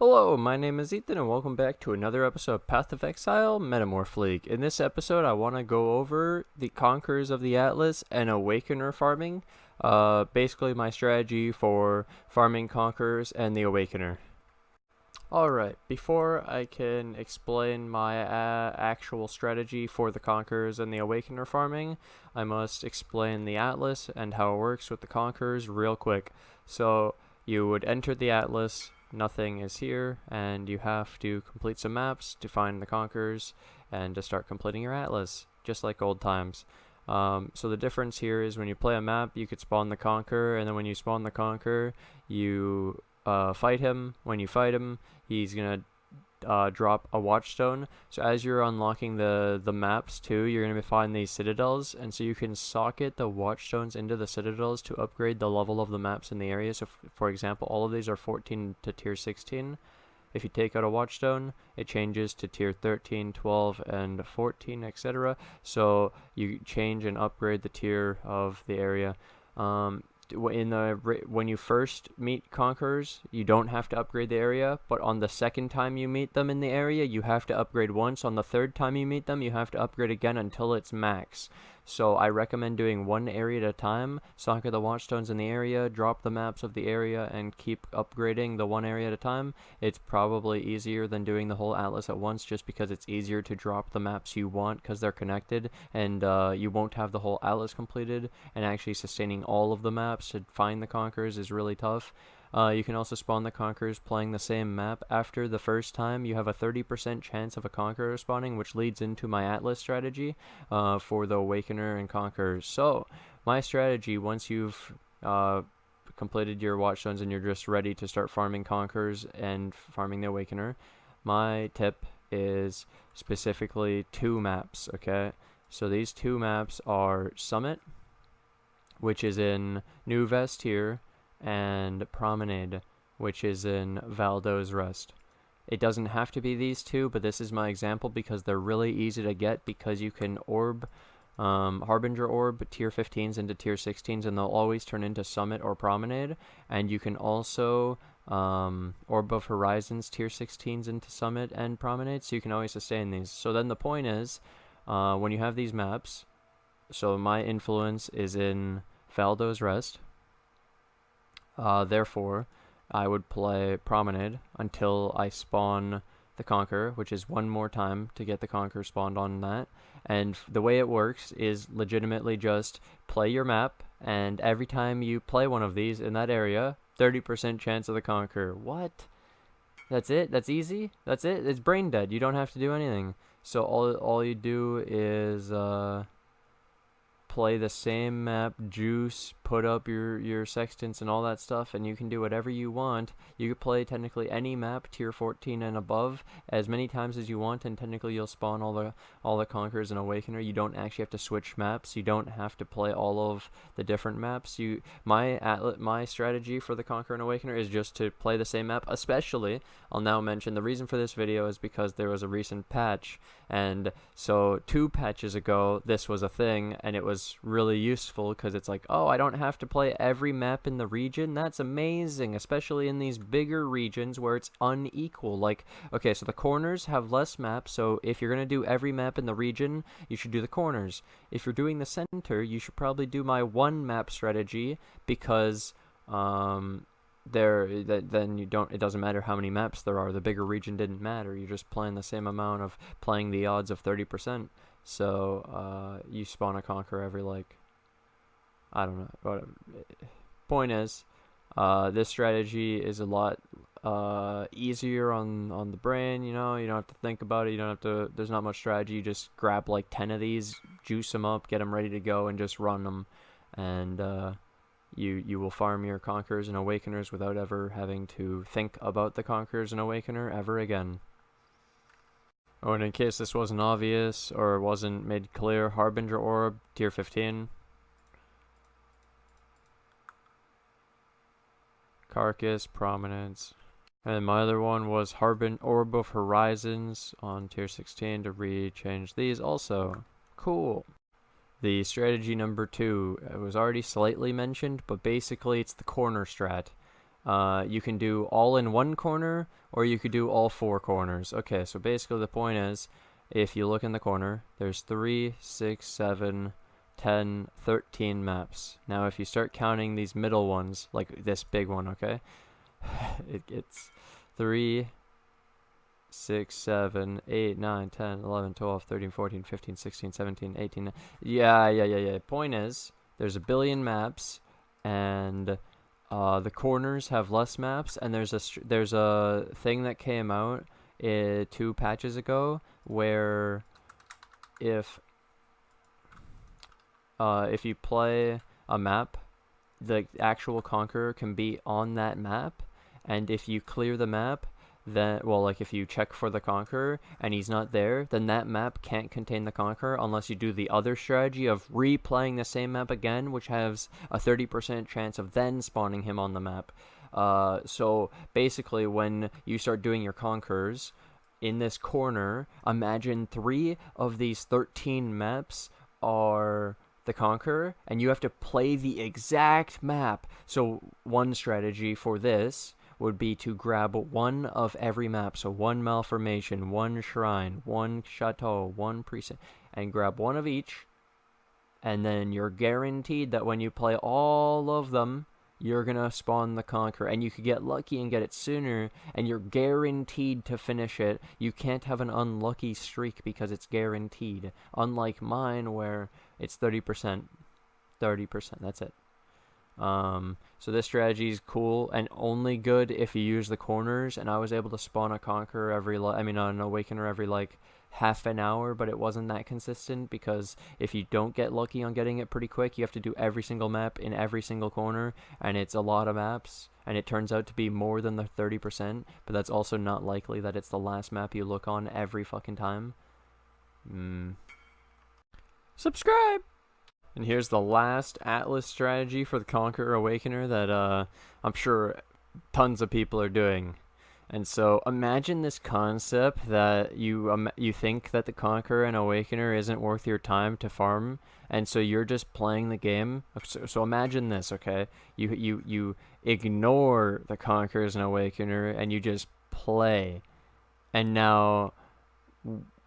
Hello, my name is Ethan and welcome back to another episode of Path of Exile, Metamorph League. In this episode, I want to go over the Conquerors of the Atlas and Awakener farming. Basically my strategy for farming Conquerors and the Awakener. Alright, before I can explain my actual strategy for the Conquerors and the Awakener farming, I must explain the Atlas and how it works with the Conquerors real quick. So, you would enter the Atlas, nothing is here, and you have to complete some maps to find the Conquerors and to start completing your Atlas, just like old times. So the difference here is when you play a map, you could spawn the Conqueror, and then when you spawn the Conqueror, you fight him. When you fight him, he's gonna drop a watchstone. So as you're unlocking the maps too, you're gonna find these citadels, and so you can socket the watchstones into the citadels to upgrade the level of the maps in the area. So for example, all of these are 14 to tier 16. If you take out a watchstone, it changes to tier 13, 12, and 14, etc. So you change and upgrade the tier of the area. When you first meet Conquerors, you don't have to upgrade the area, but on the second time you meet them in the area, you have to upgrade once. On the third time you meet them, you have to upgrade again until it's max. So I recommend doing one area at a time, socket the watchstones in the area, drop the maps of the area, and keep upgrading the one area at a time. It's probably easier than doing the whole atlas at once, just because it's easier to drop the maps you want because they're connected, and you won't have the whole atlas completed, and actually sustaining all of the maps to find the Conquerors is really tough. You can also spawn the Conquerors playing the same map. After the first time, you have a 30% chance of a Conqueror spawning, which leads into my Atlas strategy for the Awakener and Conquerors. So, my strategy, once you've completed your Watchstones and you're just ready to start farming Conquerors and farming the Awakener, my tip is specifically two maps, okay? So these two maps are Summit, which is in New Vest here, and Promenade, which is in Valdo's Rest. It doesn't have to be these two, but this is my example because they're really easy to get, because you can orb Harbinger orb tier 15s into tier 16s, and they'll always turn into Summit or Promenade. And you can also Orb of Horizons tier 16s into Summit and Promenade, so you can always sustain these. So then the point is, when you have these maps, so my influence is in Valdo's Rest, therefore I would play Promenade until I spawn the Conqueror, which is one more time to get the Conqueror spawned on that. And the way it works is legitimately just play your map, and every time you play one of these in that area, 30% chance of the Conqueror. What? That's it? That's easy? That's it? It's brain dead. You don't have to do anything. So all you do is play the same map, juice, put up your sextants and all that stuff, and you can do whatever you want. You could play technically any map tier 14 and above as many times as you want, and technically you'll spawn all the Conquerors and Awakener. You don't actually have to switch maps. You don't have to play all of the different maps. My strategy for the Conqueror and Awakener is just to play the same map. Especially, I'll now mention the reason for this video is because there was a recent patch, and so 2 patches ago this was a thing, and it was really useful because it's like, oh, I don't have to play every map in the region. That's amazing, especially in these bigger regions where it's unequal. Like, okay, so the corners have less maps, so if you're gonna do every map in the region, you should do the corners. If you're doing the center, you should probably do my one map strategy, because then it doesn't matter how many maps there are. The bigger region didn't matter. You're just playing the same amount of playing the odds of 30%. So you spawn a Conqueror every, like, I don't know, whatever. Point is, this strategy is a lot easier on the brain. You know, you don't have to think about it. You don't have to. There's not much strategy. You just grab like 10 of these, juice them up, get them ready to go, and just run them. And you will farm your Conquerors and Awakeners without ever having to think about the Conquerors and Awakener ever again. Oh, and in case this wasn't obvious or wasn't made clear, Harbinger Orb, tier 15. Carcass, Prominence. And my other one was Orb of Horizons on tier 16 to rechange these also. Cool. The strategy number 2 was already slightly mentioned, but basically it's the corner strat. You can do all in one corner, or you could do all 4 corners. Okay, so basically the point is, if you look in the corner, there's 3, 6, 7, 10, 13 maps. Now if you start counting these middle ones, like this big one, okay? It's 3, 6, 7, 8, 9, 10, 11, 12, 13, 14, 15, 16, 17, 18. Yeah. Point is, there's a billion maps, and the corners have less maps, and there's a thing that came out 2 patches ago where if you play a map, the actual conqueror can be on that map, and if you clear the map, then, well, like if you check for the conqueror and he's not there, then that map can't contain the conqueror unless you do the other strategy of replaying the same map again, which has a 30% chance of then spawning him on the map. So basically, when you start doing your conquerors in this corner, imagine 3 of these 13 maps are the conqueror, and you have to play the exact map. So one strategy for this would be to grab 1 of every map. So 1 malformation, 1 shrine, 1 chateau, 1 precinct, and grab 1 of each. And then you're guaranteed that when you play all of them, you're going to spawn the conqueror. And you could get lucky and get it sooner, and you're guaranteed to finish it. You can't have an unlucky streak because it's guaranteed. Unlike mine, where it's 30%. 30%, that's it. So this strategy is cool and only good if you use the corners, and I was able to spawn a conqueror an awakener every like half an hour, but it wasn't that consistent because if you don't get lucky on getting it pretty quick, you have to do every single map in every single corner, and it's a lot of maps, and it turns out to be more than the 30%, but that's also not likely that it's the last map you look on every fucking time. Subscribe! And here's the last Atlas strategy for the Conqueror Awakener that I'm sure tons of people are doing. And so imagine this concept that you think that the Conqueror and Awakener isn't worth your time to farm, and so you're just playing the game. So imagine this, okay? You ignore the Conquerors and Awakener, and you just play. And now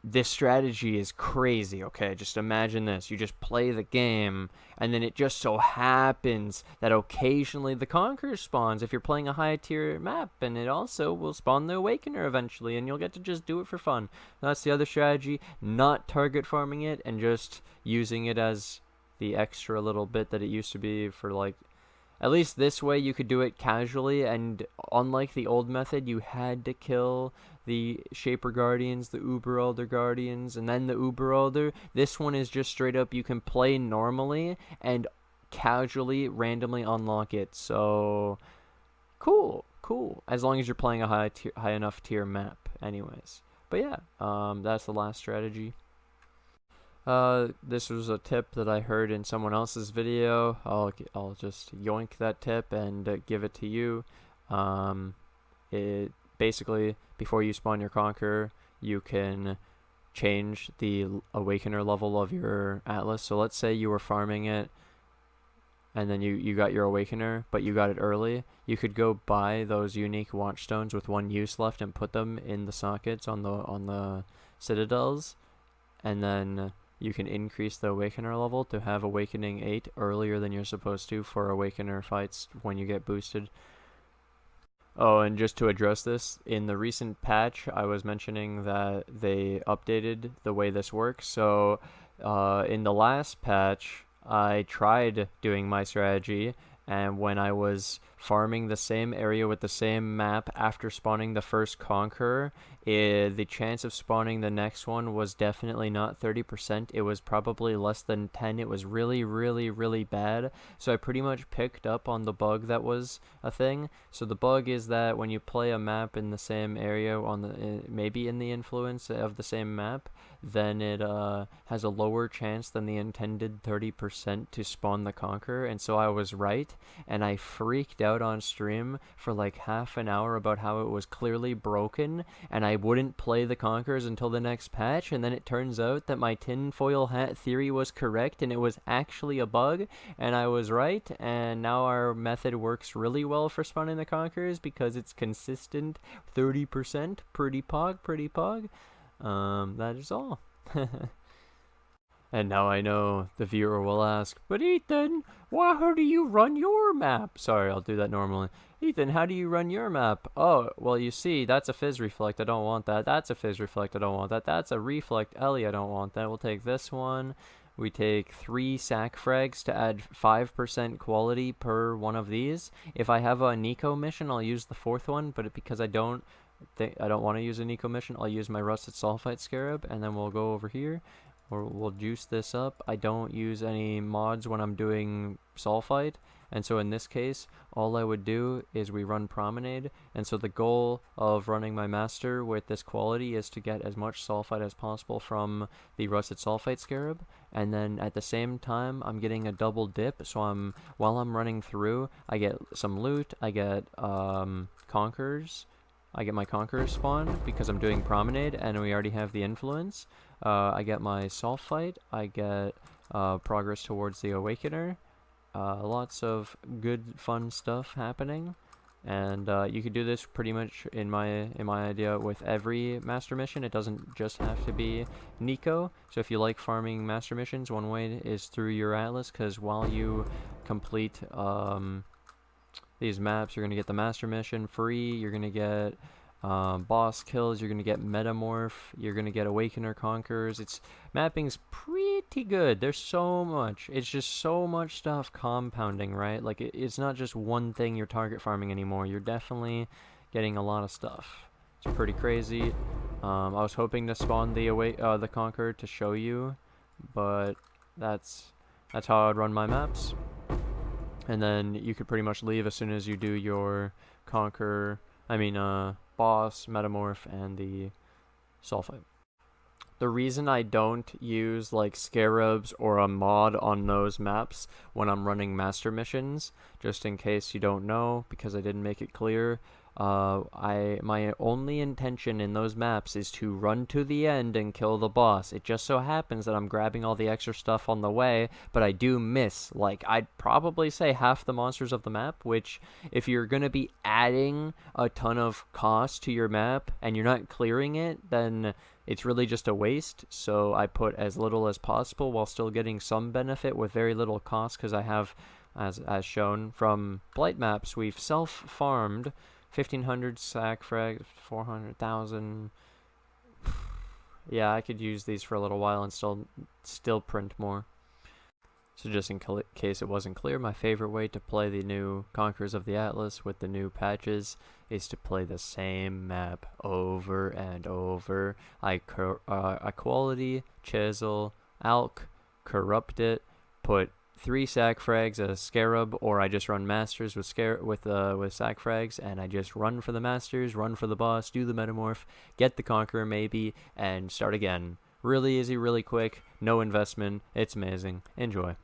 this strategy is crazy, okay? Just imagine this. You just play the game, and then it just so happens that occasionally the Conqueror spawns if you're playing a high-tier map, and it also will spawn the Awakener eventually, and you'll get to just do it for fun. That's the other strategy, not target farming it, and just using it as the extra little bit that it used to be for, like, at least this way you could do it casually, and unlike the old method, you had to kill the Shaper Guardians, the Uber Elder Guardians, and then the Uber Elder. This one is just straight up, you can play normally and casually, randomly unlock it. So, cool. As long as you're playing a high enough tier map anyways. But yeah, that's the last strategy. This was a tip that I heard in someone else's video. I'll just yoink that tip and give it to you. It basically, before you spawn your Conqueror, you can change the Awakener level of your Atlas. So let's say you were farming it, and then you got your Awakener, but you got it early. You could go buy those unique Watchstones with 1 use left and put them in the sockets on the citadels, and then you can increase the Awakener level to have Awakening 8 earlier than you're supposed to for Awakener fights when you get boosted. Oh, and just to address this, in the recent patch, I was mentioning that they updated the way this works. So, in the last patch, I tried doing my strategy, and when I was farming the same area with the same map after spawning the first Conqueror, the chance of spawning the next one was definitely not 30%. It was probably less than 10. It was really, really, really bad. So I pretty much picked up on the bug that was a thing. So the bug is that when you play a map in the same area, maybe in the influence of the same map, then it has a lower chance than the intended 30% to spawn the Conqueror. And so I was right, and I freaked out out on stream for like half an hour about how it was clearly broken and I wouldn't play the Conquerors until the next patch, and then it turns out that my tinfoil hat theory was correct and it was actually a bug and I was right, and now our method works really well for spawning the Conquerors because it's consistent 30%. Pretty pog. That is all. And now I know the viewer will ask, but Ethan, how do you run your map? Sorry, I'll do that normally. Ethan, how do you run your map? Oh, well, you see, that's a Fizz Reflect. I don't want that. That's a Fizz Reflect. I don't want that. That's a Reflect Ellie. I don't want that. We'll take this one. We take 3 sack frags to add 5% quality per one of these. If I have a Nico mission, I'll use the 4th one, but because I don't want to use a Nico mission, I'll use my Rusted Sulfite Scarab, and then we'll go over here. Or we'll juice this up. I don't use any mods when I'm doing Sulfite, and so in this case, all I would do is we run Promenade, and so the goal of running my master with this quality is to get as much Sulfite as possible from the Rusted Sulfite Scarab, and then at the same time, I'm getting a double dip, so while I'm running through, I get some loot, I get Conquerors, I get my Conquerors spawn because I'm doing Promenade, and we already have the influence. I get my Sulfite, I get progress towards the Awakener, lots of good fun stuff happening, and you could do this pretty much in my idea with every master mission. It doesn't just have to be Nico, so if you like farming master missions, one way is through your Atlas, because while you complete these maps, you're going to get the master mission free, you're going to get boss kills, you're going to get Metamorph, you're going to get Awakener Conquerors. Mapping's pretty good. There's so much. It's just so much stuff compounding, right? Like, it's not just one thing you're target farming anymore. You're definitely getting a lot of stuff. It's pretty crazy. I was hoping to spawn the Conqueror to show you, but that's how I'd run my maps. And then you could pretty much leave as soon as you do your Conqueror, boss, Metamorph, and the Sulfite. The reason I don't use like Scarabs or a mod on those maps when I'm running master missions, just in case you don't know, because I didn't make it clear, my only intention in those maps is to run to the end and kill the boss. It just so happens that I'm grabbing all the extra stuff on the way, but I do miss, like, I'd probably say half the monsters of the map, which, if you're gonna be adding a ton of cost to your map and you're not clearing it, then it's really just a waste. So I put as little as possible while still getting some benefit with very little cost, because I have, as shown from Blight maps, we've self-farmed 1,500 sack frag, 400,000. Yeah, I could use these for a little while and still print more. So just in case it wasn't clear, my favorite way to play the new Conquerors of the Atlas with the new patches is to play the same map over and over. I quality, chisel, alk, corrupt it, put 3 sack frags, a scarab, or I just run masters with sack frags, and I just run for the masters, run for the boss, do the metamorph, get the conqueror maybe, and start again. Really easy, really quick, no investment. It's amazing. Enjoy.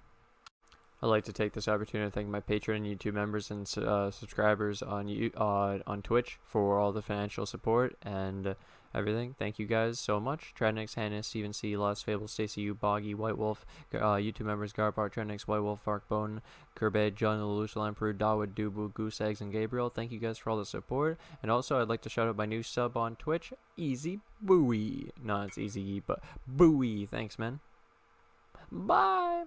I'd like to take this opportunity to thank my Patreon, YouTube members, and subscribers on Twitch for all the financial support and everything. Thank you guys so much. Tradnix, Hannah, Steven C, Lost Fable, Stacy U, Boggy, White Wolf, YouTube members Garbart, Tradnix, White Wolf, Farkbone, Kerbed, John, Lelouch, Lamprey, Dawood, Dubu, Goose Eggs, and Gabriel. Thank you guys for all the support. And also, I'd like to shout out my new sub on Twitch, Easy Booey. No, it's Easy, but Booey. Thanks, man. Bye.